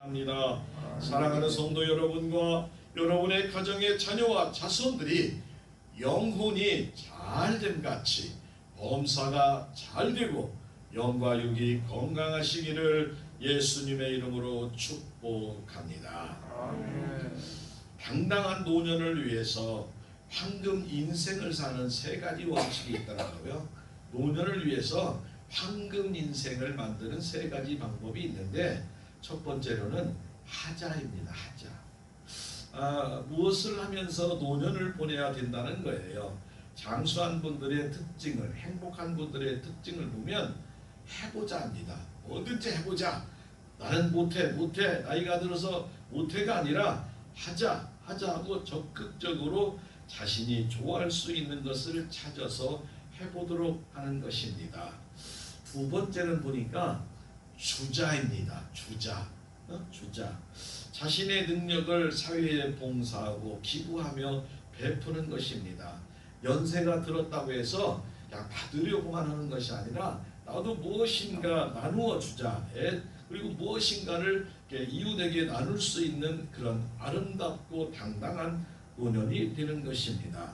합니다. 사랑하는 성도 여러분과 여러분의 가정의 자녀와 자손들이 영혼이 잘됨 같이 범사가 잘되고 영과 육이 건강하시기를 예수님의 이름으로 축복합니다. 당당한 노년을 위해서 황금 인생을 사는 세 가지 원칙이 있더라고요. 노년을 위해서 황금 인생을 만드는 세 가지 방법이 있는데, 첫 번째로는 하자입니다. 하자. 무엇을 하면서 노년을 보내야 된다는 거예요. 장수한 분들의 특징을, 행복한 분들의 특징을 보면 해보자 합니다. 뭐든지 해보자. 나는 못해 나이가 들어서 못해가 아니라 하자 하고 적극적으로 자신이 좋아할 수 있는 것을 찾아서 해보도록 하는 것입니다. 두 번째는 보니까 주자입니다. 주자. 자신의 능력을 사회에 봉사하고 기부하며 베푸는 것입니다. 연세가 들었다고 해서 그냥 받으려고만 하는 것이 아니라 나도 무엇인가 나누어 주자. 그리고 무엇인가를 이웃에게 나눌 수 있는 그런 아름답고 당당한 노년이 되는 것입니다.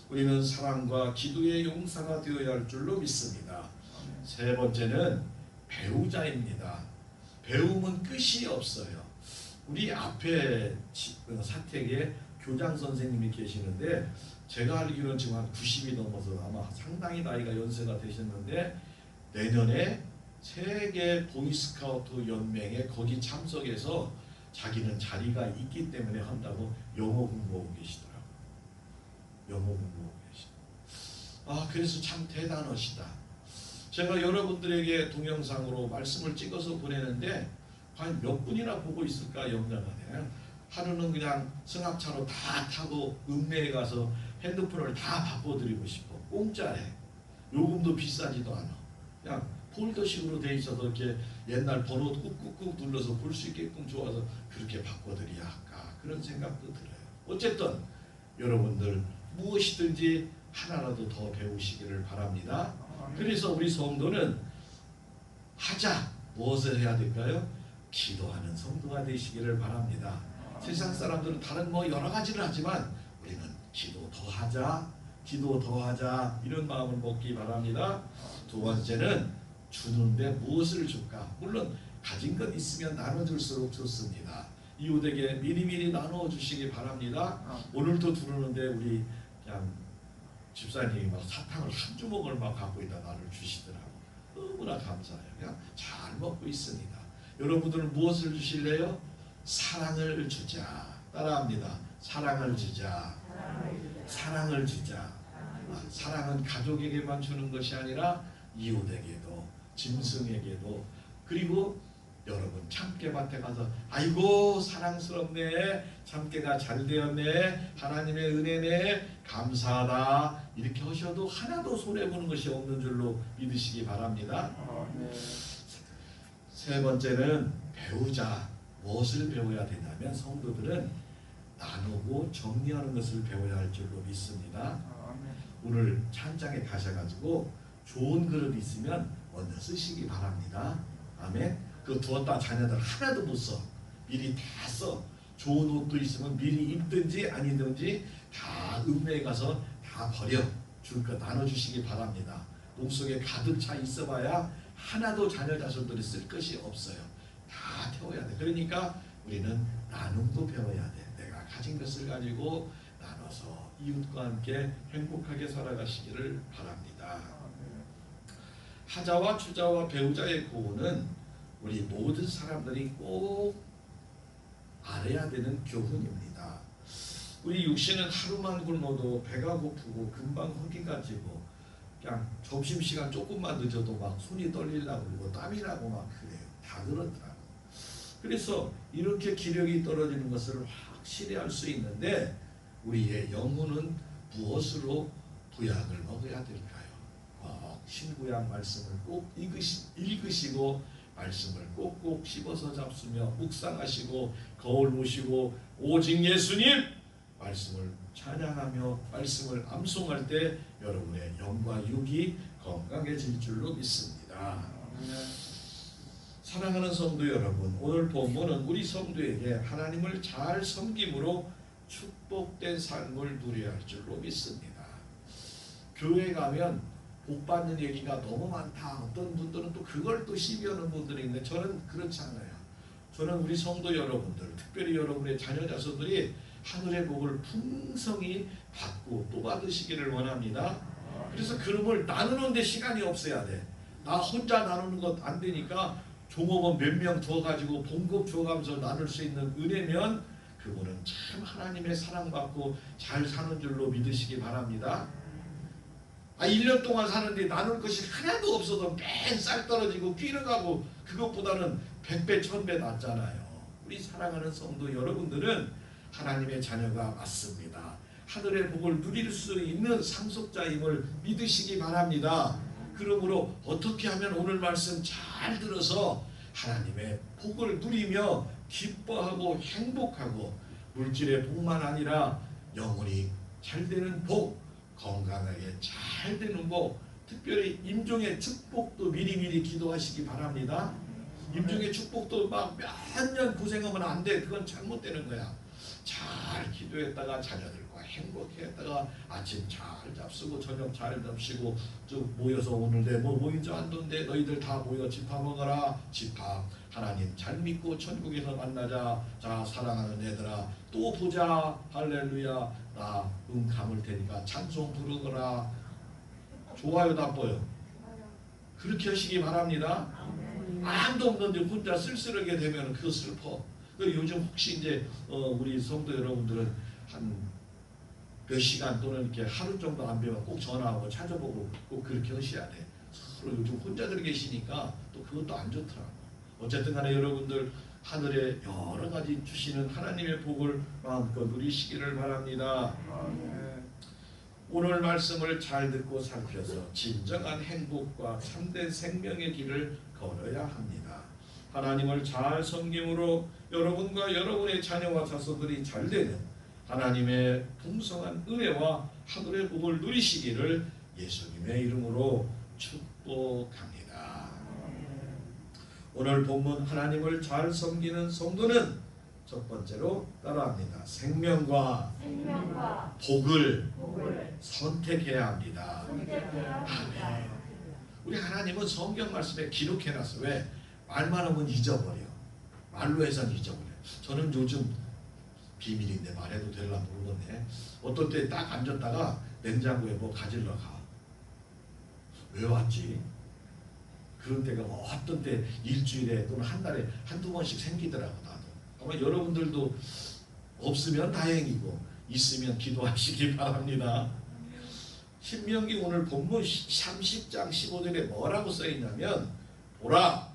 우리는 사랑과 기도의 용사가 되어야 할 줄로 믿습니다. 세 번째는 배우자입니다. 배움은 끝이 없어요. 우리 앞에 사택에 교장 선생님이 계시는데, 제가 알기로는 지금 한 90이 넘어서 아마 상당히 나이가 연세가 되셨는데, 내년에 세계 보이스카우트 연맹에 거기 참석해서 자기는 자리가 있기 때문에 한다고 영어 공부하고 계시더라고요. 영어 공부하고 계시더라고요. 그래서 참 대단하시다. 제가 여러분들에게 동영상으로 말씀을 찍어서 보내는데 과연 몇 분이나 보고 있을까 염려하네요. 하루는 그냥 승합차로 다 타고 읍내에 가서 핸드폰을 다 바꿔드리고 싶어. 공짜에. 요금도 비싸지도 않아. 그냥 폴더식으로 돼 있어서 이렇게 옛날 번호 꾹꾹꾹 눌러서 볼 수 있게끔 좋아서 그렇게 바꿔드려야 할까, 그런 생각도 들어요. 어쨌든 여러분들 무엇이든지 하나라도 더 배우시기를 바랍니다. 그래서 우리 성도는 하자. 무엇을 해야 될까요? 기도하는 성도가 되시기를 바랍니다. 세상 사람들은 다른 여러 가지를 하지만 우리는 기도 더 하자 이런 마음을 먹기 바랍니다. 두 번째는 주는데 무엇을 줄까? 물론 가진 것 있으면 나눠줄수록 좋습니다. 이웃에게 미리미리 나눠주시기 바랍니다. 오늘도 들었는데 우리 그냥 집사님이 사탕을 한 주먹을 갖고 있다 나를 주시더라고요. 너무나 감사해요. 그냥 잘 먹고 있습니다. 여러분들은 무엇을 주실래요? 사랑을 주자. 따라합니다. 사랑을 주자. 사랑은 가족에게만 주는 것이 아니라 이웃에게도, 짐승에게도, 그리고 여러분 참깨밭에 가서 아이고 사랑스럽네, 참깨가 잘 되었네, 하나님의 은혜네, 감사하다 이렇게 하셔도 하나도 손해보는 것이 없는 줄로 믿으시기 바랍니다. 세 번째는 배우자. 무엇을 배워야 되냐면 성도들은 나누고 정리하는 것을 배워야 할 줄로 믿습니다. 오늘 찬장에 가셔가지고 좋은 그릇 있으면 먼저 쓰시기 바랍니다. 아멘. 그거 두었다 자녀들 하나도 못 써. 미리 다 써. 좋은 옷도 있으면 미리 입든지 아니든지 다 읍내에 가서 다 버려. 줄 거 나눠주시기 바랍니다. 몸속에 가득 차 있어봐야 하나도 자녀 자손들이 쓸 것이 없어요. 다 태워야 돼. 그러니까 우리는 나눔도 배워야 돼. 내가 가진 것을 가지고 나눠서 이웃과 함께 행복하게 살아가시기를 바랍니다. 하자와 주자와 배우자의 구호는 우리 모든 사람들이 꼭 알아야 되는 교훈입니다. 우리 육신은 하루만 굶어도 배가 고프고 금방 허기가 지고 그냥 점심시간 조금만 늦어도 막 손이 떨리려고 그러고 땀이 나고 막 그래요. 다 그렇더라고. 그래서 이렇게 기력이 떨어지는 것을 확실히 알 수 있는데, 우리의 영혼은 무엇으로 부약을 먹어야 될까요? 신구약 말씀을 꼭 읽으시고 말씀을 꼭꼭 씹어서 잡수며 묵상하시고 거울 보시고 오직 예수님 말씀을 찬양하며 말씀을 암송할 때 여러분의 영과 육이 건강해질 줄로 믿습니다. 사랑하는 성도 여러분, 오늘 본문은 우리 성도에게 하나님을 잘 섬김으로 축복된 삶을 누려야 할 줄로 믿습니다. 교회 가면 복 받는 얘기가 너무 많다. 어떤 분들은 또 그걸 또 시비하는 분들이 있는데 저는 그렇지 않아요. 저는 우리 성도 여러분들, 특별히 여러분의 자녀 자손들이 하늘의 복을 풍성히 받고 또 받으시기를 원합니다. 그래서 그름을 나누는 데 시간이 없어야 돼. 나 혼자 나누는 것 안 되니까 종업원 몇 명 두어가지고 봉급 주어가면서 나눌 수 있는 은혜면 그분은 참 하나님의 사랑받고 잘 사는 줄로 믿으시기 바랍니다. 1년 동안 사는데 나눌 것이 하나도 없어도 맨 쌀 떨어지고 끼러가고 그것보다는 100배 1000배 낫잖아요. 우리 사랑하는 성도 여러분들은 하나님의 자녀가 맞습니다. 하늘의 복을 누릴 수 있는 상속자임을 믿으시기 바랍니다. 그러므로 어떻게 하면 오늘 말씀 잘 들어서 하나님의 복을 누리며 기뻐하고 행복하고 물질의 복만 아니라 영혼이 잘 되는 복, 건강하게 잘 되는 복, 특별히 임종의 축복도 미리미리 기도하시기 바랍니다. 임종의 축복도 막 몇 년 고생하면 안 돼. 그건 잘못되는 거야. 잘 기도했다가 자녀들과 행복했다가 아침 잘 잡수고 저녁 잘 잡수고 쭉 모여서 오는데 뭐 모인 줄 안던데 너희들 다 모여 집합 먹어라. 집합 하나님 잘 믿고 천국에서 만나자. 자 사랑하는 애들아 또 보자. 할렐루야. 나 감을 테니까 찬송 부르거라. 좋아요 나빠요? 그렇게 하시기 바랍니다. 아무도 없는데 혼자 쓸쓸하게 되면 그거 슬퍼. 요즘 혹시 이제 우리 성도 여러분들은 한 몇 시간 또는 이렇게 하루 정도 안 뵈면 꼭 전화하고 찾아보고 꼭 그렇게 하셔야 돼. 서로 요즘 혼자들 계시니까 또 그것도 안 좋더라고. 어쨌든 간에 여러분들 하늘에 여러 가지 주시는 하나님의 복을 마음껏 누리시기를 바랍니다. 오늘 말씀을 잘 듣고 살펴서 진정한 행복과 참된 생명의 길을 걸어야 합니다. 하나님을 잘 섬김으로 여러분과 여러분의 자녀와 자손들이 잘 되는 하나님의 풍성한 은혜와 하늘의 복을 누리시기를 예수님의 이름으로 축복합니다. 오늘 본문 하나님을 잘 섬기는 성도는 첫 번째로 따라합니다. 생명과 복을 선택해야 합니다. 아멘. 우리 하나님은 성경 말씀에 기록해놨어. 왜? 말만 하면 잊어버려. 말로 해서는 잊어버려. 저는 요즘 비밀인데 말해도 될라 모르겠네. 어떤 때 딱 앉았다가 냉장고에 뭐 가지러 가. 왜 왔지? 그런 때가 어떤 때 일주일에 또는 한 달에 한두 번씩 생기더라고. 나도. 아마 여러분들도 없으면 다행이고 있으면 기도하시기 바랍니다. 신명기 오늘 본문 30장 15절에 뭐라고 써있냐면 보라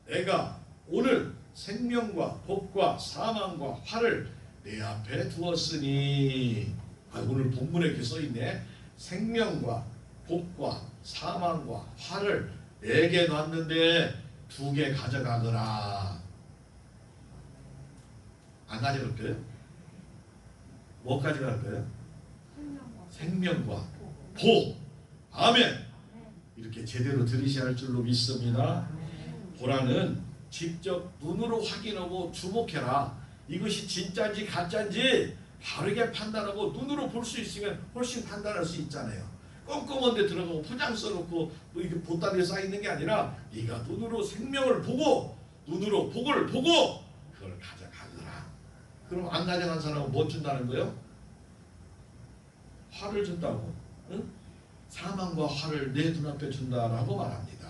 내가 오늘 생명과 복과 사망과 화를 내 앞에 두었으니. 오늘 본문에 이렇게 써있네. 생명과 복과 사망과 화를 내게 놨는데 2개 가져가거라. 안 가져갈 거예요? 뭐 가져갈 거예요? 생명과 복. 아멘. 이렇게 제대로 들으셔야 할 줄로 믿습니다. 보라는 직접 눈으로 확인하고 주목해라. 이것이 진짜인지 가짜인지 바르게 판단하고 눈으로 볼 수 있으면 훨씬 판단할 수 있잖아요. 꼼꼼한 데 들어가고 포장 써놓고 뭐 이게 보따리에 쌓이는 게 아니라 네가 눈으로 생명을 보고 눈으로 복을 보고 그걸 가져가거라. 그럼 안 가져간 사람은 뭐 준다는 거예요? 화를 준다고. 응? 사망과 화를 내 눈앞에 준다라고 말합니다.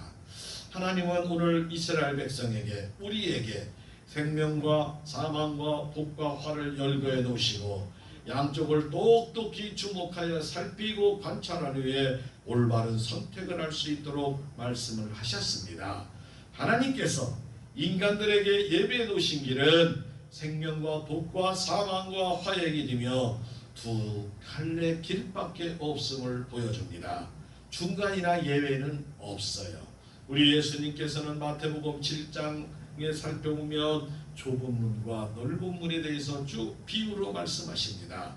하나님은 오늘 이스라엘 백성에게 우리에게 생명과 사망과 복과 화를 열거해 놓으시고 양쪽을 똑똑히 주목하여 살피고 관찰한 후에 올바른 선택을 할 수 있도록 말씀을 하셨습니다. 하나님께서 인간들에게 예배해 놓으신 길은 생명과 복과 사망과 화의 길이며 2갈래 길밖에 없음을 보여줍니다. 중간이나 예외는 없어요. 우리 예수님께서는 마태복음 7장에 살펴보면 좁은 문과 넓은 문에 대해서 쭉 비유로 말씀하십니다.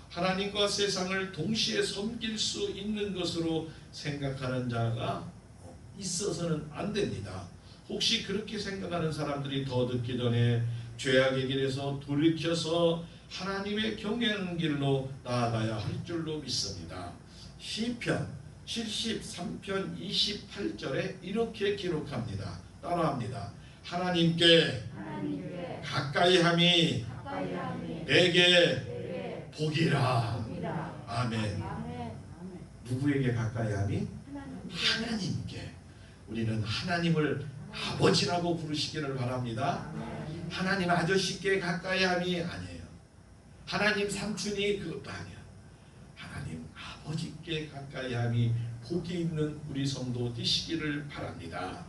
하나님과 세상을 동시에 섬길 수 있는 것으로 생각하는 자가 있어서는 안 됩니다. 혹시 그렇게 생각하는 사람들이 더 듣기 전에 죄악의 길에서 돌이켜서 하나님의 경외하는 길로 나아가야 할 줄로 믿습니다. 시편 73편 28절에 이렇게 기록합니다. 따라합니다. 하나님께 가까이함이 내게 복이라. 아멘. 누구에게 가까이함이? 하나님께. 우리는 하나님을 아버지라고 부르시기를 바랍니다. 하나님 아저씨께 가까이함이 아니에요. 하나님 삼촌이 그것도 아니에요. 하나님 아버지께 가까이함이 복이 있는 우리 성도 되시기를 바랍니다.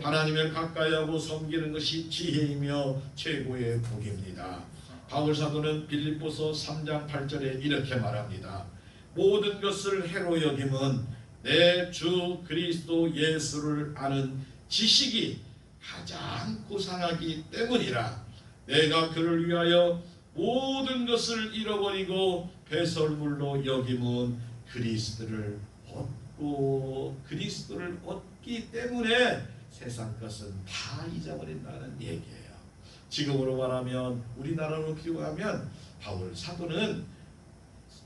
하나님을 가까이하고 섬기는 것이 지혜이며 최고의 복입니다. 바울 사도는 빌립보서 3장 8절에 이렇게 말합니다. 모든 것을 해로 여김은 내 주 그리스도 예수를 아는 지식이 가장 고상하기 때문이라. 내가 그를 위하여 모든 것을 잃어버리고 배설물로 여김은 그리스도를 얻기 때문에 세상 것은 다 잊어버린다는 얘기예요. 지금으로 말하면 우리나라로 비유하면 바울 사도는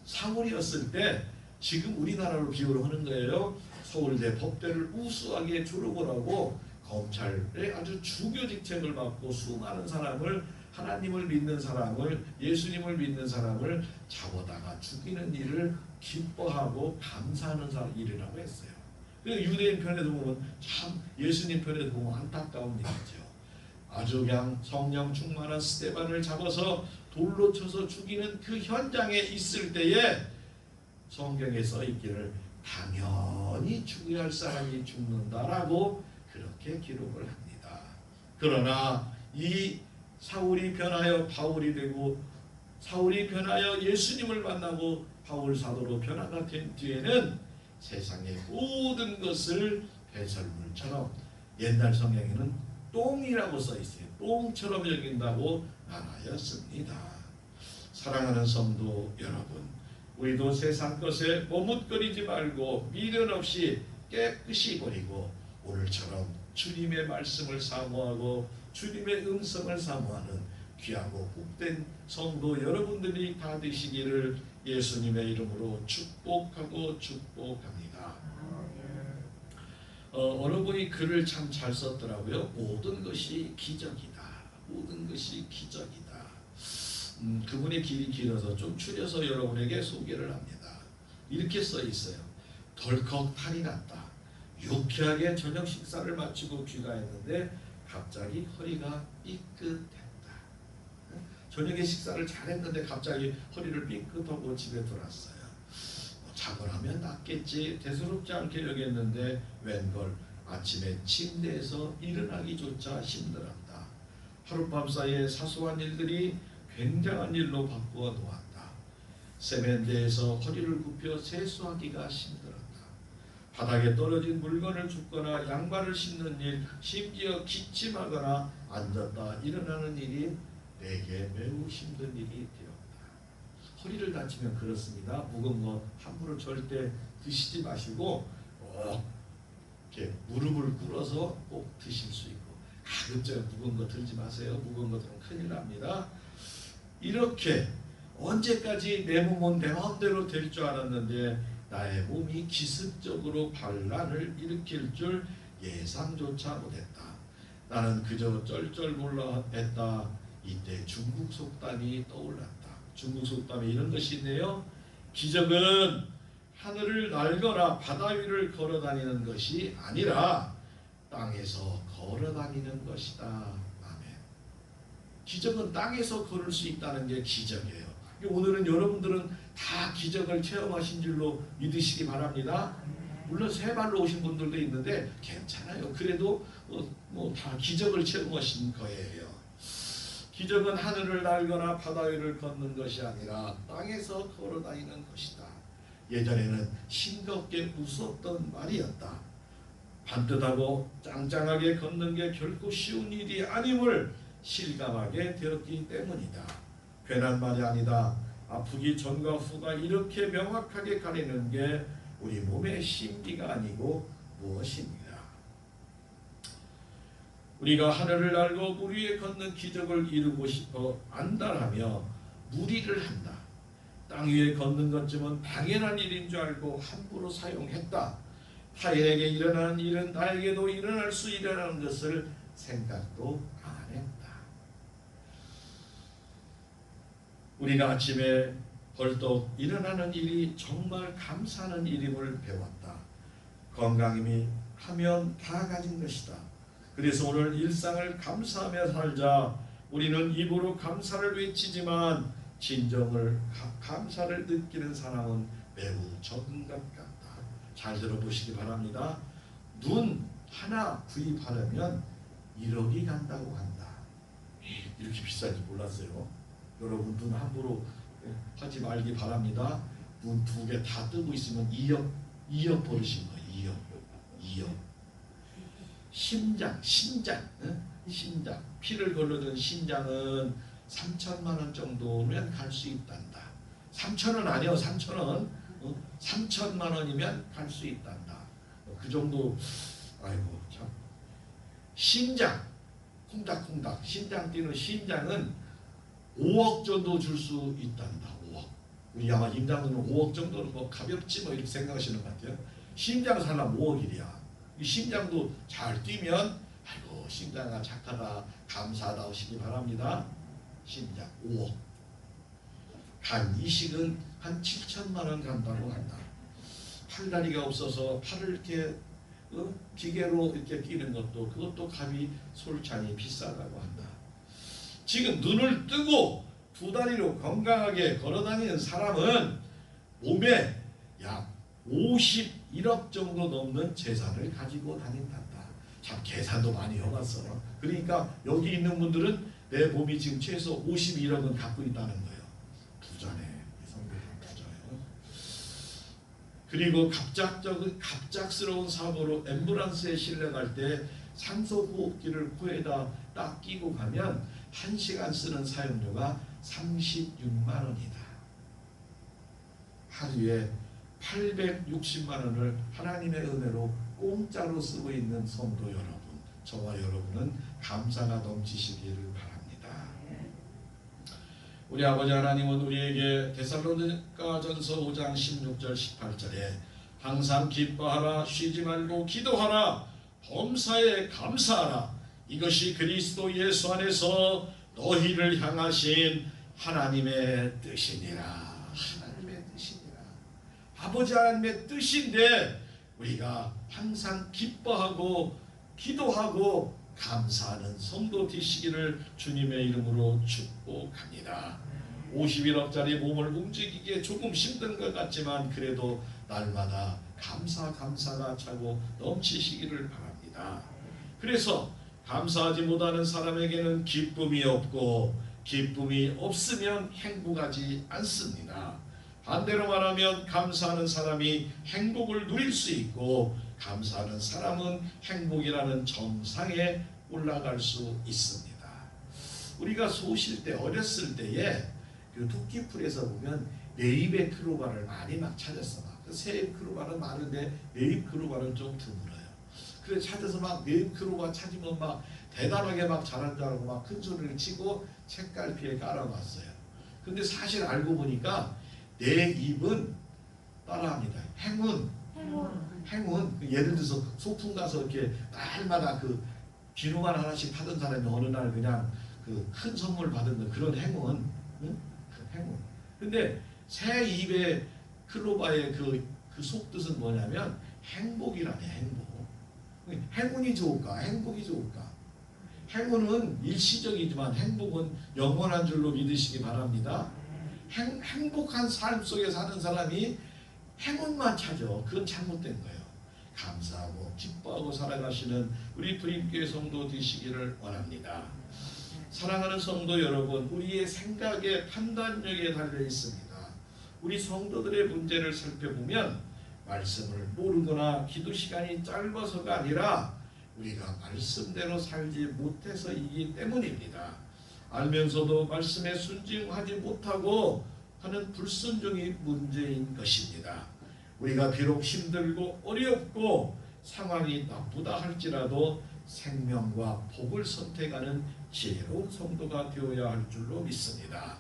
사울이었을 때 지금 우리나라로 비유를 하는 거예요. 서울대 법대를 우수하게 졸업을 하고 검찰에 아주 중요 직책을 맡고 수많은 사람을, 하나님을 믿는 사람을, 예수님을 믿는 사람을 잡아다가 죽이는 일을 기뻐하고 감사하는 일이라고 했어요. 유대인 편에도 보면 참, 예수님 편에도 보면 안타까운 일이죠. 아주 그냥 성령 충만한 스데반을 잡아서 돌로 쳐서 죽이는 그 현장에 있을 때에 성경에 써 있기를 당연히 죽어야 할 사람이 죽는다라고 그렇게 기록을 합니다. 그러나 이 사울이 변하여 바울이 되고 사울이 변하여 예수님을 만나고 바울 사도로 변화가 된 뒤에는 세상의 모든 것을 배설물처럼, 옛날 성경에는 똥이라고 써 있어요. 똥처럼 여긴다고 나타났습니다. 사랑하는 성도 여러분, 우리도 세상 것에 머뭇거리지 말고 미련 없이 깨끗이 버리고 오늘처럼 주님의 말씀을 사모하고 주님의 음성을 사모하는 귀하고 복된 성도 여러분들이 다 되시기를 예수님의 이름으로 축복하고 축복합니다. 어느 분이 글을 참 잘 썼더라고요. 모든 것이 기적이다. 모든 것이 기적이다. 그분의 길이 길어서 좀 추려서 여러분에게 소개를 합니다. 이렇게 써 있어요. 덜컥 탈이 났다. 유쾌하게 저녁 식사를 마치고 귀가했는데 갑자기 허리가 삐끗했다. 저녁에 식사를 잘했는데 갑자기 허리를 삐끗하고 집에 돌아왔어요. 자고나면 낫겠지 대수롭지 않게 여겼는데 웬걸 아침에 침대에서 일어나기조차 힘들었다. 하룻밤 사이에 사소한 일들이 굉장한 일로 바꾸어 놓았다. 세면대에서 허리를 굽혀 세수하기가 힘들었다. 바닥에 떨어진 물건을 줍거나 양말을 신는 일, 심지어 기침하거나 앉았다 일어나는 일이 내게 매우 힘든 일이 되었다. 허리를 다치면 그렇습니다. 무거운 거 함부로 절대 드시지 마시고 꼭 이렇게 무릎을 꿇어서 꼭 드실 수 있고, 가급적 무거운 거 들지 마세요. 무거운 거 들으면 큰일 납니다. 이렇게 언제까지 내 몸은 내 마음대로 될 줄 알았는데 나의 몸이 기습적으로 반란을 일으킬 줄 예상조차 못했다. 나는 그저 쩔쩔몰라 했다. 이때 중국 속담이 떠올랐다. 중국 속담에 이런 것이 있네요. 기적은 하늘을 날거나 바다 위를 걸어다니는 것이 아니라 땅에서 걸어다니는 것이다. 아멘. 기적은 땅에서 걸을 수 있다는 게 기적이에요. 오늘은 여러분들은 다 기적을 체험하신 줄로 믿으시기 바랍니다. 물론 세 발로 오신 분들도 있는데 괜찮아요. 그래도 다 기적을 체험하신 거예요. 기적은 하늘을 날거나 바다 위를 걷는 것이 아니라 땅에서 걸어다니는 것이다. 예전에는 싱겁게 무섭던 말이었다. 반듯하고 짱짱하게 걷는 게 결코 쉬운 일이 아님을 실감하게 되었기 때문이다. 괜한 말이 아니다. 아프기 전과 후가 이렇게 명확하게 가리는 게 우리 몸의 신비가 아니고 무엇입니다. 우리가 하늘을 날고 물 위에 걷는 기적을 이루고 싶어 안달하며 무리를 한다. 땅 위에 걷는 것쯤은 당연한 일인 줄 알고 함부로 사용했다. 타인에게 일어나는 일은 나에게도 일어날 수 있다는 것을 생각도 안 했다. 우리가 아침에 벌떡 일어나는 일이 정말 감사하는 일임을 배웠다. 건강임이 하면 다 가진 것이다. 그래서 오늘 일상을 감사하며 살자. 우리는 입으로 감사를 외치지만 진정을 감사를 느끼는 사람은 매우 적은 것 같다. 잘 들어보시기 바랍니다. 눈 하나 구입하려면 1억이 간다고 한다. 이렇게 비싼지 몰랐어요. 여러분 눈 함부로 하지 말기 바랍니다. 눈 2개 다 뜨고 있으면 2억 버리신 거예요. 2억. 심장 피를 걸러준 심장은 3천만 원 정도면 갈 수 있단다. 3천원 아니요, 3천원. 3천만 원이면 갈 수 있단다. 그 정도. 아이고 참. 심장 콩닥콩닥 심장 뛰는 심장은 5억 정도 줄 수 있단다. 5억. 우리 아마 임장도는 5억 정도는 뭐 가볍지 뭐 이렇게 생각하시는 것 같아요. 심장 살려면 5억이랴. 이 심장도 잘 뛰면 아이고 심장아 착하다 감사하다 하시기 바랍니다. 심장 5억. 간 이식은 한 7천만 원 간다고 한다. 팔다리가 없어서 팔을 이렇게 기계로 이렇게 끼는 것도 그것도 값이 솔찬히 비싸다고 한다. 지금 눈을 뜨고 2다리로 건강하게 걸어다니는 사람은 몸에 약 51억 정도 넘는 재산을 가지고 다닌단다. 참 계산도 많이 해봤어. 그러니까 여기 있는 분들은 내 몸이 지금 최소 51억은 갖고 있다는 거예요. 부자네. 부자예요. 그리고 갑작스러운 사고로 앰뷸런스에 실려갈 때 산소호흡기를 코에다 딱 끼고 가면 1시간 쓰는 사용료가 36만 원이다. 하루에 860만 원을 하나님의 은혜로 공짜로 쓰고 있는 성도 여러분, 저와 여러분은 감사가 넘치시기를 바랍니다. 우리 아버지 하나님은 우리에게 데살로니가전서 5장 16절 18절에 항상 기뻐하라, 쉬지 말고 기도하라, 범사에 감사하라, 이것이 그리스도 예수 안에서 너희를 향하신 하나님의 뜻이니라. 하나님의 뜻이니라. 아버지 하나님의 뜻인데 우리가 항상 기뻐하고 기도하고 감사하는 성도 되시기를 주님의 이름으로 축복합니다. 51억짜리 몸을 움직이기에 조금 힘든 것 같지만 그래도 날마다 감사가 차고 넘치시기를 바랍니다. 그래서 감사하지 못하는 사람에게는 기쁨이 없고 기쁨이 없으면 행복하지 않습니다. 반대로 말하면 감사하는 사람이 행복을 누릴 수 있고 감사하는 사람은 행복이라는 정상에 올라갈 수 있습니다. 우리가 소실 때 어렸을 때에 그 토끼풀에서 보면 네잎의 크로바를 많이 막 찾았어. 새 크로바는 많은데 네잎 크로바는 좀 드물어요. 그래 찾아서 막 네잎 크로바 찾으면 막 대단하게 막 자란 줄 알고 막 큰 소리를 치고 책갈피에 깔아놨어요. 근데 사실 알고 보니까 네잎은 따라합니다. 행운. 예를 들어서 소풍 가서 이렇게 날마다 그 비누만 하나씩 타던 사람이 어느 날 그냥 그 큰 선물 받은 그런 행운. 응? 그 행운. 근데 새 잎의 클로바의 그 속뜻은 뭐냐면 행복이라네. 행복. 행운이 좋을까? 행복이 좋을까? 행운은 일시적이지만 행복은 영원한 줄로 믿으시기 바랍니다. 행복한 삶 속에 사는 사람이 행운만 찾아. 그건 잘못된 거예요. 감사하고 기뻐하고 살아가시는 우리 부임교회 성도 되시기를 원합니다. 사랑하는 성도 여러분, 우리의 생각의 판단력에 달려 있습니다. 우리 성도들의 문제를 살펴보면 말씀을 모르거나 기도 시간이 짧아서가 아니라 우리가 말씀대로 살지 못해서이기 때문입니다. 알면서도 말씀에 순종하지 못하고 하는 불순종이 문제인 것입니다. 우리가 비록 힘들고 어렵고 상황이 나쁘다 할지라도 생명과 복을 선택하는 지혜로운 성도가 되어야 할 줄로 믿습니다.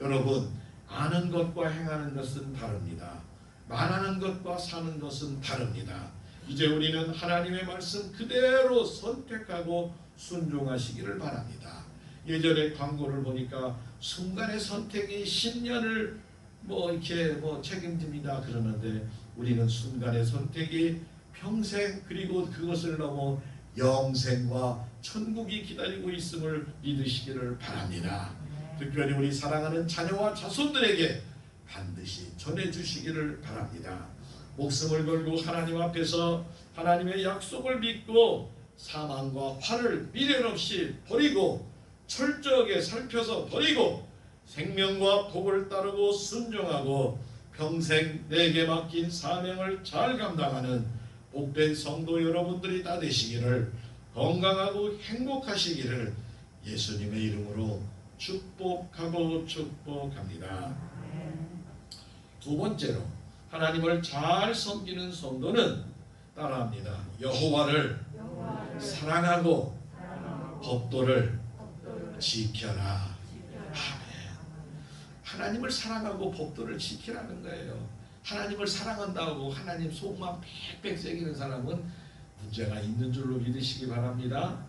여러분, 아는 것과 행하는 것은 다릅니다. 말하는 것과 사는 것은 다릅니다. 이제 우리는 하나님의 말씀 그대로 선택하고 순종하시기를 바랍니다. 예전에 광고를 보니까 순간의 선택이 10년을 이렇게 책임집니다 그러는데, 우리는 순간의 선택이 평생, 그리고 그것을 넘어 영생과 천국이 기다리고 있음을 믿으시기를 바랍니다. 특별히 우리 사랑하는 자녀와 자손들에게 반드시 전해주시기를 바랍니다. 목숨을 걸고 하나님 앞에서 하나님의 약속을 믿고 사망과 화를 미련 없이 버리고 철저하게 살펴서 버리고 생명과 복을 따르고 순종하고 평생 내게 맡긴 사명을 잘 감당하는 복된 성도 여러분들이 다 되시기를, 건강하고 행복하시기를 예수님의 이름으로 축복하고 축복합니다. 두 번째로, 하나님을 잘 섬기는 성도는 따라합니다. 여호와를 사랑하고 법도를 지켜라. 아멘. 하나님을 사랑하고 법도를 지키라는 거예요. 하나님을 사랑한다고 하나님 속만 팩팩 새기는 사람은 문제가 있는 줄로 믿으시기 바랍니다.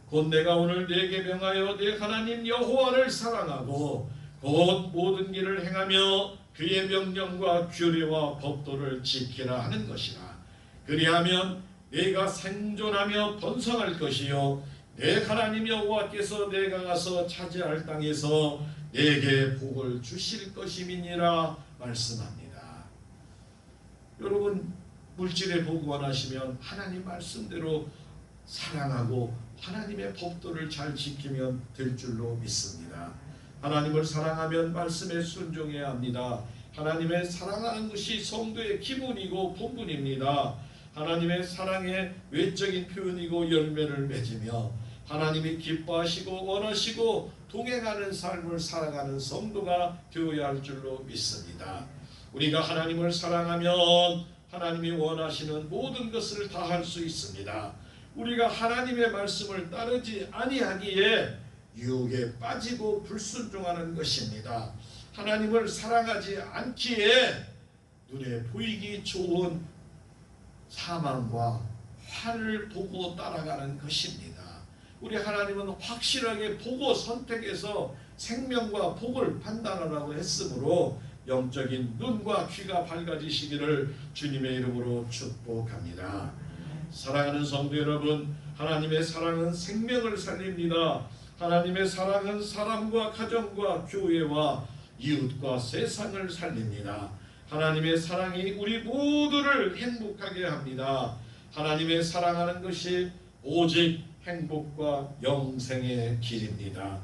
곧 내가 오늘 네게 명하여 네 하나님 여호와를 사랑하고 곧 모든 길을 행하며 그의 명령과 규례와 법도를 지키라 하는 것이라. 그리하면 내가 생존하며 번성할 것이요 내 하나님 여호와께서 내가 가서 차지할 땅에서 내게 복을 주실 것임이니라 말씀합니다. 여러분, 물질의 복 원하시면 하나님 말씀대로 사랑하고 하나님의 법도를 잘 지키면 될 줄로 믿습니다. 하나님을 사랑하면 말씀에 순종해야 합니다. 하나님의 사랑하는 것이 성도의 기본이고 본분입니다. 하나님의 사랑의 외적인 표현이고 열매를 맺으며 하나님이 기뻐하시고 원하시고 동행하는 삶을 살아가는 성도가 되어야 할 줄로 믿습니다. 우리가 하나님을 사랑하면 하나님이 원하시는 모든 것을 다 할 수 있습니다. 우리가 하나님의 말씀을 따르지 아니하기에 유혹에 빠지고 불순종하는 것입니다. 하나님을 사랑하지 않기에 눈에 보이기 좋은 사망과 화를 보고 따라가는 것입니다. 우리 하나님은 확실하게 보고 선택해서 생명과 복을 판단하라고 했으므로 영적인 눈과 귀가 밝아지시기를 주님의 이름으로 축복합니다. 사랑하는 성도 여러분, 하나님의 사랑은 생명을 살립니다. 하나님의 사랑은 사람과 가정과 교회와 이웃과 세상을 살립니다. 하나님의 사랑이 우리 모두를 행복하게 합니다. 하나님의 사랑하는 것이 오직 행복과 영생의 길입니다.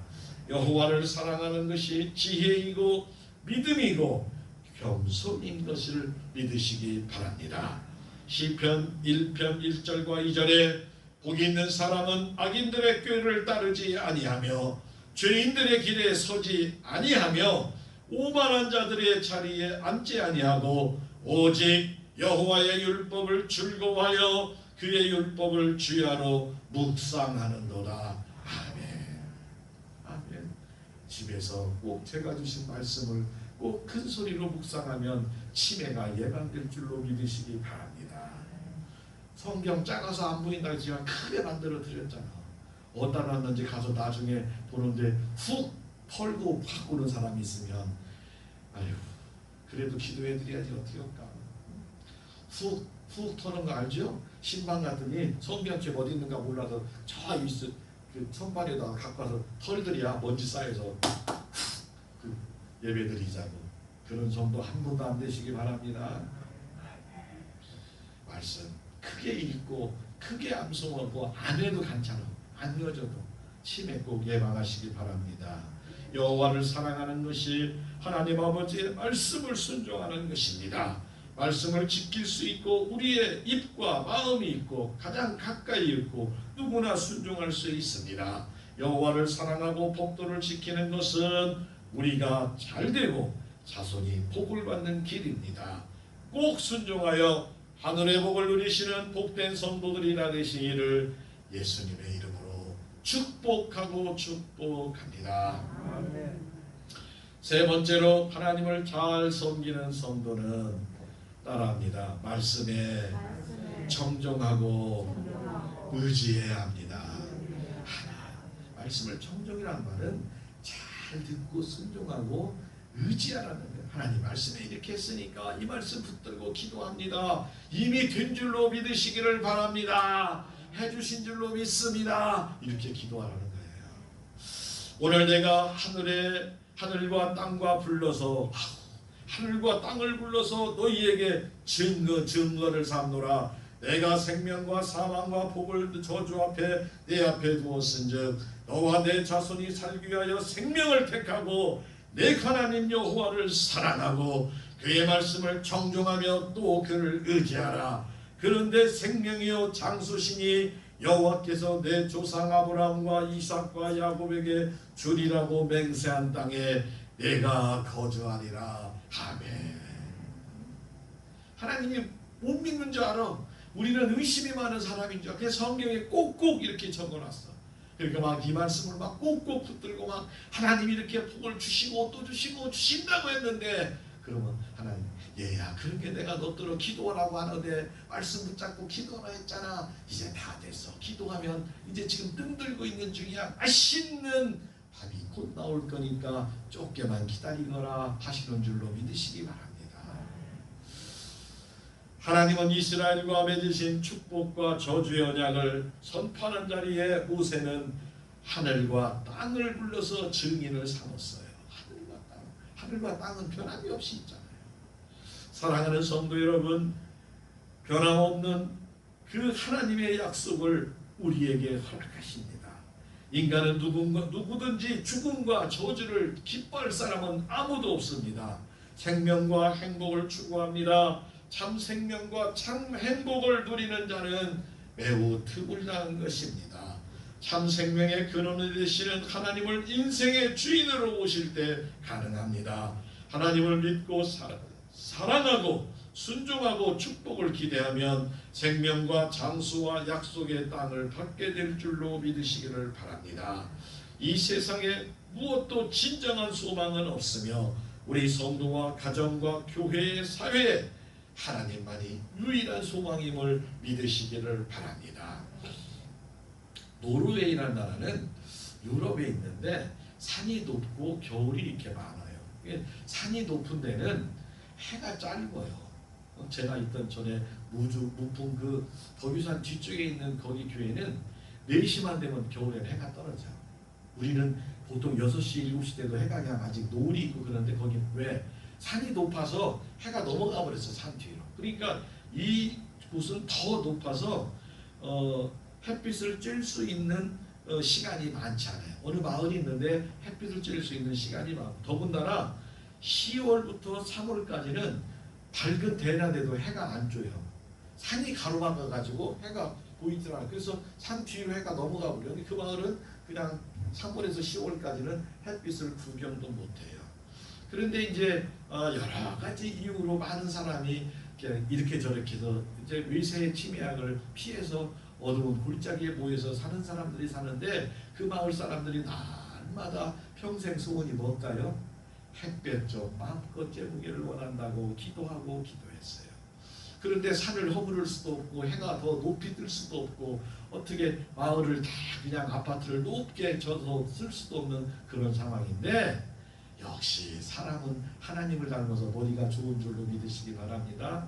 여호와를 사랑하는 것이 지혜이고 믿음이고 겸손인 것을 믿으시기 바랍니다. 시편 1편 1절과 2절에 복이 있는 사람은 악인들의 꾀를 따르지 아니하며 죄인들의 길에 서지 아니하며 오만한 자들의 자리에 앉지 아니하고 오직 여호와의 율법을 즐거워하여 그의 율법을 주야로 묵상하는도다. 아멘. 아멘. 집에서 꼭 제가 주신 말씀을 꼭 큰 소리로 묵상하면 치매가 예방될 줄로 믿으시기 바랍니다. 성경 작아서 안 보인다고 제가 크게 만들어 드렸잖아. 어디다 놨는지 가서 나중에 보는데 훅 털고 바꾸는 사람이 있으면 아유, 그래도 기도해 드려야지 어떻게 할까. 훅 터는 거 알죠? 신방 갔더니 성경책 어디 있는가 몰라서 저 있어 그 선반에다가 갖고 와서 털들이야 먼지 쌓여서 그 예배 드리자고. 그런 정도 한 분도 안 되시기 바랍니다. 말씀 크게 읽고 크게 암송하고 안 해도 괜찮아. 안 읽어줘도 치매 꼭 예방하시기 바랍니다. 여호와를 사랑하는 것이 하나님 아버지의 말씀을 순종하는 것입니다. 말씀을 지킬 수 있고 우리의 입과 마음이 있고 가장 가까이 있고 누구나 순종할 수 있습니다. 여호와를 사랑하고 법도를 지키는 것은 우리가 잘되고 자손이 복을 받는 길입니다. 꼭 순종하여 하늘의 복을 누리시는 복된 성도들이라 되시기를 예수님의 이름으로 축복하고 축복합니다. 아멘. 세 번째로 하나님을 잘 섬기는 성도는 따라합니다. 말씀에 청종하고 의지해야 합니다. 말씀을 청종이란 말은 잘 듣고 순종하고 의지하라는 거예요. 하나님 말씀에 이렇게 했으니까 이 말씀 붙들고 기도합니다. 이미 된 줄로 믿으시기를 바랍니다. 해주신 줄로 믿습니다. 이렇게 기도하라는 거예요. 오늘 내가 하늘과 땅과 불러서 하늘과 땅을 불러서 너희에게 증거를 삼노라. 내가 생명과 사망과 복을 저주 앞에 내 앞에 두었은즉 너와 내 자손이 살기 위하여 생명을 택하고 내 하나님 여호와를 사랑하고 그의 말씀을 청종하며 또 그를 의지하라. 그런데 생명이요 장수시니 여호와께서 내 조상 아브라함과 이삭과 야곱에게 주리라고 맹세한 땅에 내가 거주하리라. 아멘. 하나님이 못 믿는 줄 알아. 우리는 의심이 많은 사람인 줄 알아. 그래서 성경에 꼭꼭 이렇게 적어놨어. 그러니까 막 이 말씀을 막 꼭꼭 붙들고 막 하나님이 이렇게 복을 주시고 또 주시고 주신다고 했는데, 그러면 하나님, 얘야 그렇게 내가 너더러 기도하라고 하는데 말씀 붙잡고 기도하라 했잖아. 이제 다 됐어. 기도하면 이제 지금 뜸들고 있는 중이야. 맛있는 밥이 곧 나올 거니까 좁게만 기다리거라 하시는 줄로 믿으시기 바랍니다. 하나님은 이스라엘과 맺으신 축복과 저주의 언약을 선포하는 자리에 모세는 하늘과 땅을 불러서 증인을 삼았어요. 하늘과 땅은 변함이 없이 있잖아요. 사랑하는 성도 여러분, 변함없는 그 하나님의 약속을 우리에게 허락하십니다. 인간은 누구든지 죽음과 저주를 기뻐할 사람은 아무도 없습니다. 생명과 행복을 추구합니다. 참 생명과 참 행복을 누리는 자는 매우 드물다는 것입니다. 참 생명의 근원이 되시는 하나님을 인생의 주인으로 오실 때 가능합니다. 하나님을 믿고 사랑하고 순종하고 축복을 기대하면 생명과 장수와 약속의 땅을 받게 될 줄로 믿으시기를 바랍니다. 이 세상에 무엇도 진정한 소망은 없으며 우리 성도와 가정과 교회의 사회에 하나님만이 유일한 소망임을 믿으시기를 바랍니다. 노르웨이라는 나라는 유럽에 있는데 산이 높고 겨울이 이렇게 많아요. 산이 높은 데는 해가 짧아요. 제가 있던 전에 무풍 그 더위산 뒤쪽에 있는 거기 교회는 4시만 되면 겨울에는 해가 떨어져요. 우리는 보통 6시, 7시 때도 해가 그냥 아직 노을이 있고 그런데 거기 왜? 산이 높아서 해가 넘어가 버렸어, 산 뒤로. 그러니까 이 곳은 더 높아서 햇빛을 쬐을 수 있는 시간이 많지 않아요. 어느 마을이 있는데 햇빛을 쬐을 수 있는 시간이 많고, 더군다나 10월부터 3월까지는 밝은 대낮에도 해가 안 쬐요. 산이 가로막아 가지고 해가 보이질 않아요. 그래서 산 뒤로 해가 넘어가 버려요. 그 마을은 그냥 3월에서 10월까지는 햇빛을 구경도 못해요. 그런데 이제 여러 가지 이유로 많은 사람이 이렇게 저렇게 해서 이제 외세의 침해약을 피해서 어두운 골짜기에 모여서 사는 사람들이 사는데, 그 마을 사람들이 날마다 평생 소원이 뭘까요? 햇볕 좀 마음껏 쬐보기를 원한다고 기도하고 기도했어요. 그런데 산을 허물을 수도 없고 해가 더 높이 뜰 수도 없고 어떻게 마을을 다 그냥 아파트를 높게 져서 쓸 수도 없는 그런 상황인데, 역시 사람은 하나님을 닮아서 머리가 좋은 줄로 믿으시기 바랍니다.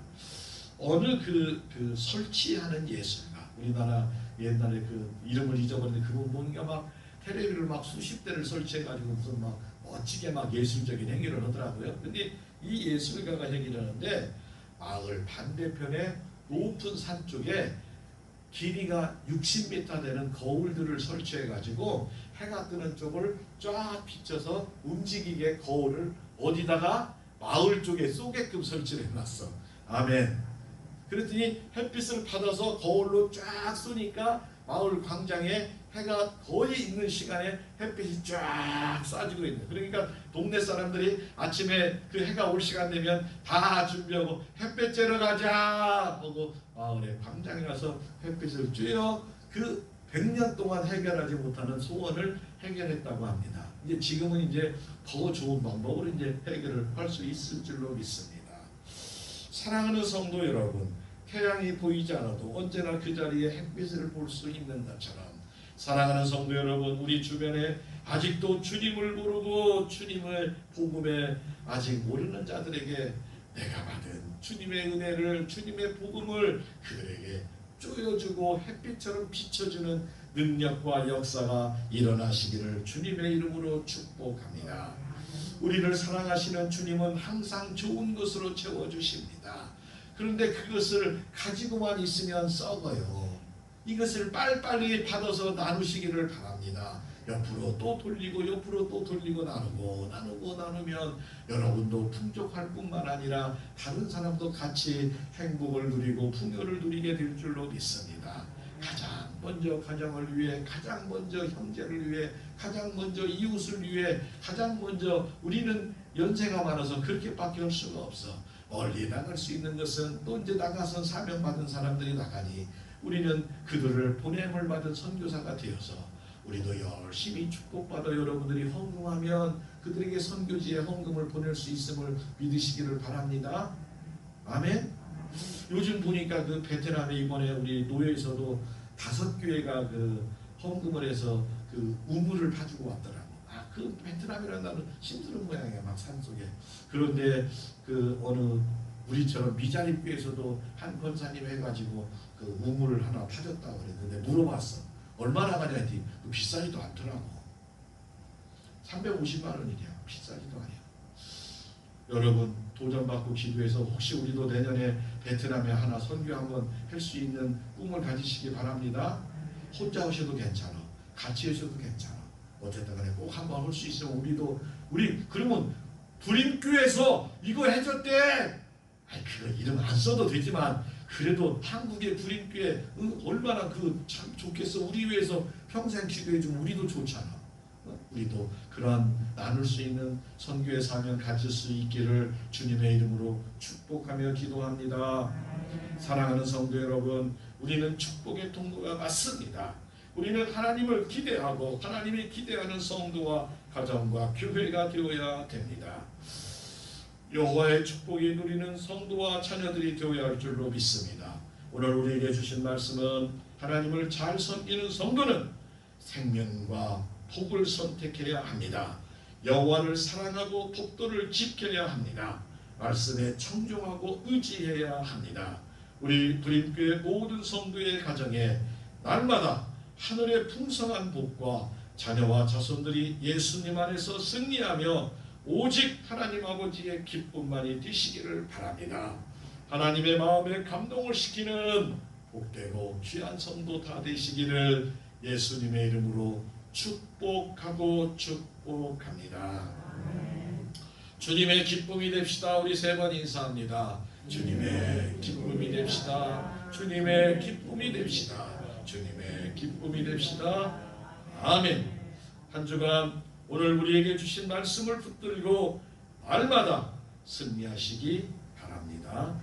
어느 그 설치하는 예술가, 우리나라 옛날에 그 이름을 잊어버렸는데 그분 뭔가 막 테레비를 막 수십 대를 설치해가지고 무슨 막 멋지게 막 예술적인 행위를 하더라고요. 근데 이 예술가가 얘기를 하는데, 마을 반대편에 높은 산 쪽에 길이가 60m 되는 거울들을 설치해가지고 해가 뜨는 쪽을 쫙 비춰서 움직이게 거울을 어디다가 마을 쪽에 쏘게끔 설치를 해놨어. 아멘. 그랬더니 햇빛을 받아서 거울로 쫙 쏘니까 마을 광장에 해가 거의 있는 시간에 햇빛이 쫙 쏴지고 있는. 그러니까 동네 사람들이 아침에 그 해가 올 시간 되면 다 준비하고 햇볕 쬐러 가자 하고 마을에 광장에 가서 햇빛을 쬐어 그 100년 동안 해결하지 못하는 소원을 해결했다고 합니다. 이제 지금은 이제 더 좋은 방법으로 이제 해결을 할 수 있을 줄로 믿습니다. 사랑하는 성도 여러분, 태양이 보이지 않아도 언제나 그 자리에 햇빛을 볼 수 있는 것처럼 사랑하는 성도 여러분, 우리 주변에 아직도 주님을 모르고 주님의 복음에 아직 모르는 자들에게 내가 받은 주님의 은혜를, 주님의 복음을 그들에게 쪼여주고 햇빛처럼 비춰주는 능력과 역사가 일어나시기를 주님의 이름으로 축복합니다. 우리를 사랑하시는 주님은 항상 좋은 것으로 채워주십니다. 그런데 그것을 가지고만 있으면 썩어요. 이것을 빨리빨리 받아서 나누시기를 바랍니다. 옆으로 또 돌리고 옆으로 또 돌리고 나누면 여러분도 풍족할 뿐만 아니라 다른 사람도 같이 행복을 누리고 풍요를 누리게 될 줄로 믿습니다. 가장 먼저 가정을 위해, 가장 먼저 형제를 위해, 가장 먼저 이웃을 위해, 가장 먼저 우리는 연세가 많아서 그렇게밖에 할 수가 없어. 멀리 나갈 수 있는 것은 또 이제 나가서 사명받은 사람들이 나가니 우리는 그들을 보냄을 받은 선교사가 되어서 우리도 열심히 축복받아 여러분들이 헌금하면 그들에게 선교지에 헌금을 보낼 수 있음을 믿으시기를 바랍니다. 아멘. 요즘 보니까 그 베트남에 이번에 우리 노예에서도 5교회가 그 헌금을 해서 그 우물을 파주고 왔더라고. 그 베트남이라는 나라는 힘든 모양이야, 막 산속에. 그런데 그 어느 우리처럼 미자립교에서도 한 권사님 해가지고 그 우물을 하나 파줬다고 그랬는데 물어봤어. 얼마나 가냐 했더니 비싸지도 않더라고. 350만 원이냐. 비싸지도 않아요. 여러분 도전받고 기도해서 혹시 우리도 내년에 베트남에 하나 선교 한번 할 수 있는 꿈을 가지시기 바랍니다. 혼자 오셔도 괜찮아. 같이 오셔도 괜찮아. 어쨌든 간에 꼭 한번 할 수 있으면 우리 그러면 불임교에서 이거 해줬대. 그거 이름 안 써도 되지만 그래도 한국의 불임교회 얼마나 그 참 좋겠어. 우리 위해서 평생 기도해주면 우리도 좋잖아. 우리도 그러한 나눌 수 있는 선교의 사명 가질 수 있기를 주님의 이름으로 축복하며 기도합니다. 사랑하는 성도 여러분, 우리는 축복의 통로가 맞습니다. 우리는 하나님을 기대하고 하나님이 기대하는 성도와 가정과 교회가 되어야 됩니다. 여호와의 축복이 누리는 성도와 자녀들이 되어야 할 줄로 믿습니다. 오늘 우리에게 주신 말씀은 하나님을 잘 섬기는 성도는 생명과 복을 선택해야 합니다. 여호와를 사랑하고 법도를 지켜야 합니다. 말씀에 청종하고 의지해야 합니다. 우리 불임교회 모든 성도의 가정에 날마다 하늘의 풍성한 복과 자녀와 자손들이 예수님 안에서 승리하며 오직 하나님 아버지의 기쁨만이 되시기를 바랍니다. 하나님의 마음에 감동을 시키는 복되고 귀한 성도 다 되시기를 예수님의 이름으로 축복하고 축복합니다. 주님의 기쁨이 됩시다. 우리 3번 인사합니다. 주님의 기쁨이 됩시다. 주님의 기쁨이 됩시다. 주님의 기쁨이 됩시다. 아멘. 한 주간 오늘 우리에게 주신 말씀을 붙들고 날마다 승리하시기 바랍니다.